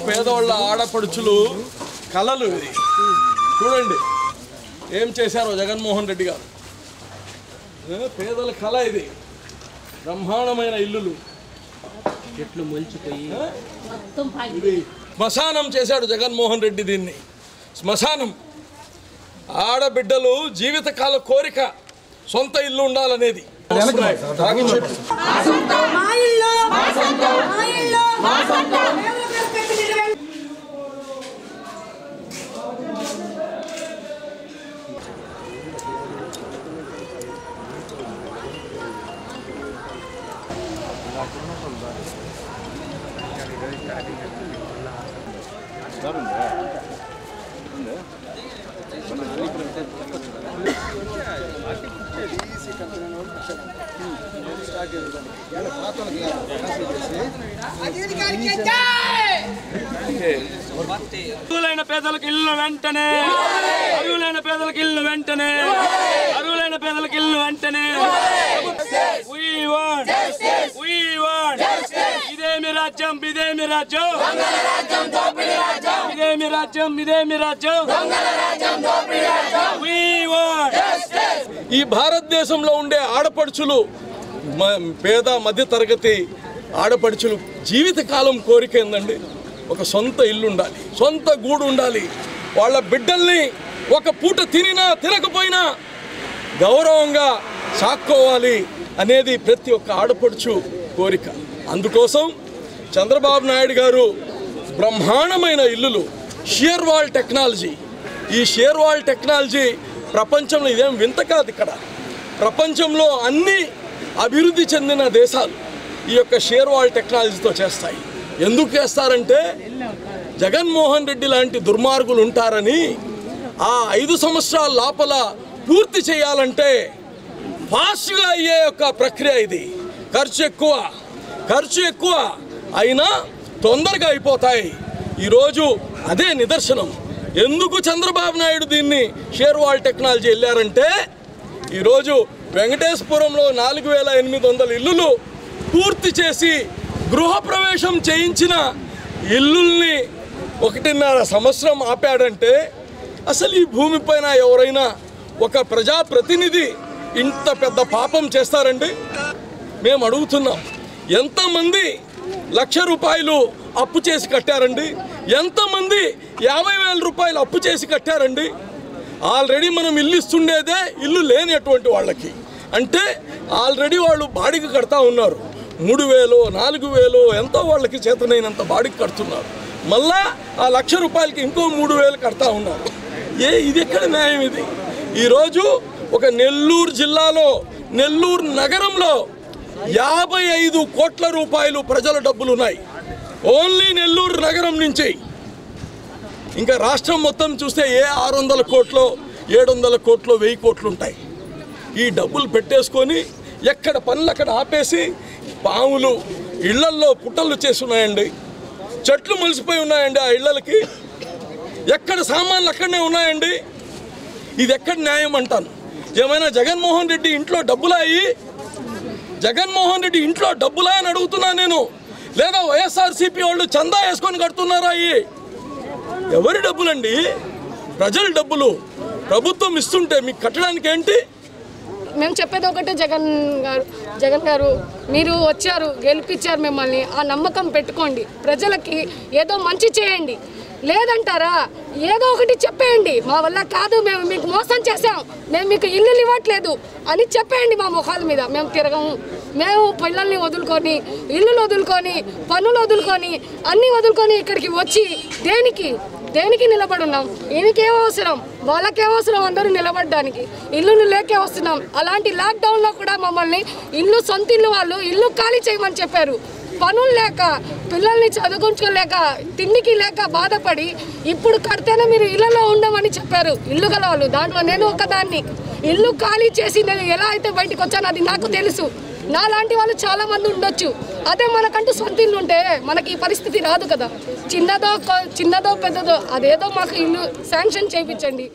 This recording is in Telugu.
పేదవాళ్ళ ఆడపడుచులు కలలు ఇది చూడండి ఏం చేశారో జగన్మోహన్ రెడ్డి గారు. పేదల కళ ఇది. బ్రహ్మాండమైన ఇల్లులు చెట్లు మొలిచిపోయి ఇది శ్మశానం చేశాడు జగన్మోహన్ రెడ్డి. దీన్ని శ్మశానం. ఆడబిడ్డలు జీవితకాల కోరిక సొంత ఇల్లు ఉండాలనేది. అర్హులైన పేదలకు ఇల్లు వెంటనే, అర్హులైన పేదలకు ఇల్లు వెంటనే, అర్హులైన పేదలకు ఇల్లు వెంటనే. ఇదేమి రాజ్యం, ఇదేమి రాజ్యం, ఇదేమి రాజ్యం, ఇదేమి రాజ్యం. ఈ భారతదేశంలో ఉండే ఆడపడుచులు, పేద మధ్య తరగతి ఆడపడుచులు జీవితకాలం కోరిక ఏందండి? ఒక సొంత ఇల్లు ఉండాలి, సొంత గూడు ఉండాలి. వాళ్ళ బిడ్డల్ని ఒక పూట తినినా తినకపోయినా గౌరవంగా సాక్కోవాలి అనేది ప్రతి ఒక్క ఆడపడుచు కోరిక. అందుకోసం చంద్రబాబు నాయుడు గారు బ్రహ్మాండమైన ఇల్లులు, షియర్ వాల్ టెక్నాలజీ. ఈ షియర్ వాల్ టెక్నాలజీ ప్రపంచంలో ఇదేం వింత కాదు. ఇక్కడ ప్రపంచంలో అన్ని అభివృద్ధి చెందిన దేశాలు ఈ యొక్క షియర్ వాల్ టెక్నాలజీతో చేస్తాయి. ఎందుకు చేస్తారంటే జగన్మోహన్ రెడ్డి లాంటి దుర్మార్గులు ఉంటారని. ఆ 5 సంవత్సరాల లోపల పూర్తి చేయాలంటే ఫాస్ట్గా అయ్యే యొక్క ప్రక్రియ ఇది. ఖర్చు ఎక్కువ అయినా తొందరగా అయిపోతాయి. ఈరోజు అదే నిదర్శనం. ఎందుకు చంద్రబాబు నాయుడు దీన్ని షియర్ వాల్ టెక్నాలజీ వెళ్ళారంటే, ఈరోజు వెంకటేశ్వరంలో 4800 ఇల్లులు పూర్తి చేసి గృహప్రవేశం చేయించిన ఇల్లుల్ని 1.5 సంవత్సరం ఆపాడంటే, అసలు ఈ భూమిపైన ఎవరైనా ఒక ప్రజాప్రతినిధి ఇంత పెద్ద పాపం చేస్తారండి? మేము అడుగుతున్నాం. ఎంతమంది ₹1,00,000 అప్పు చేసి కట్టారండి? ఎంతమంది 50,000 రూపాయలు అప్పు చేసి కట్టారండి? ఆల్రెడీ మనం ఇల్లు ఇస్తుండేదే ఇల్లు లేనటువంటి వాళ్ళకి. అంటే ఆల్రెడీ వాళ్ళు బాడిగ కడతా ఉన్నారు. 3,000, 4,000 ఎంతో వాళ్ళకి చేతనైనంత బాడిగ కడుతున్నారు. మళ్ళా ఆ ₹1,00,000 ఇంకో 3,000 కడతా ఉన్నారు. ఇది ఎక్కడ న్యాయం ఇది? ఈరోజు ఒక నెల్లూరు జిల్లాలో, నెల్లూరు నగరంలో 55 కోట్ల రూపాయలు ప్రజల డబ్బులు ఉన్నాయి. ఓన్లీ నెల్లూరు నగరం నుంచి. ఇంకా రాష్ట్రం మొత్తం చూస్తే 600 కోట్లు, 700 కోట్లు, 1000 కోట్లు ఉంటాయి. ఈ డబ్బులు పెట్టేసుకొని ఎక్కడ పనులు అక్కడ ఆపేసి పాములు ఇళ్లల్లో పుట్టలు చేస్తున్నాయండి. చెట్లు మొలిసిపోయి ఉన్నాయండి ఆ ఇళ్లకి. ఎక్కడ సామాన్లు అక్కడనే ఉన్నాయండి. ఇది ఎక్కడ న్యాయం అంటాను. ఏమైనా జగన్మోహన్ రెడ్డి ఇంట్లో డబ్బులా అయ్యి, జగన్మోహన్ రెడ్డి ఇంట్లో డబ్బులా అని అడుగుతున్నా నేను. లేదా వైఎస్ఆర్సీపీ వాళ్ళు చందా వేసుకొని కడుతున్నారా? అయ్యి ఎవరి డబ్బులండి? ప్రజల డబ్బులు. ప్రభుత్వం ఇస్తుంటే మీకు కట్టడానికి ఏంటి? మేము చెప్పేది ఒకటే, జగన్ గారు మీరు వచ్చారు, గెలిపించారు మిమ్మల్ని. ఆ నమ్మకం పెట్టుకోండి. ప్రజలకి ఏదో మంచి చేయండి. లేదంటారా ఏదో ఒకటి చెప్పేయండి. మా వల్ల కాదు, మేము మీకు మోసం చేసాం, మేము మీకు ఇల్లు ఇవ్వట్లేదు అని చెప్పేయండి. మా ముఖాల మీద మేము తిరగము. మేము పిల్లల్ని వదులుకొని, ఇల్లులు వదులుకొని, పనులు వదులుకొని, అన్నీ వదులుకొని ఇక్కడికి వచ్చి దేనికి? దేనికి నిలబడున్నాం? ఈయనకేం అవసరం, వాళ్ళకేం అవసరం అందరూ నిలబడడానికి? ఇల్లులు లేకే వస్తున్నాం. అలాంటి లాక్డౌన్లో కూడా మమ్మల్ని ఇల్లు సొంత ఇల్లు వాళ్ళు ఇల్లు ఖాళీ చేయమని చెప్పారు. పనులు లేక, పిల్లల్ని చదువుకోలేక, తిండికి లేక బాధపడి ఇప్పుడు కడితేనే మీరు ఇళ్లలో ఉండమని చెప్పారు ఇల్లు గల వాళ్ళు. దాంట్లో నేను ఒకదాన్ని. ఇల్లు ఖాళీ చేసి నేను ఎలా అయితే బయటకు వచ్చానో అది నాకు తెలుసు. నాలాంటి వాళ్ళు చాలా మంది ఉండొచ్చు. అదే మనకంటూ సొంత ఇల్లు ఉంటే మనకి ఈ పరిస్థితి రాదు కదా. చిన్నదో పెద్దదో అదేదో మాకు ఇల్లు శాంక్షన్ చేయించండి.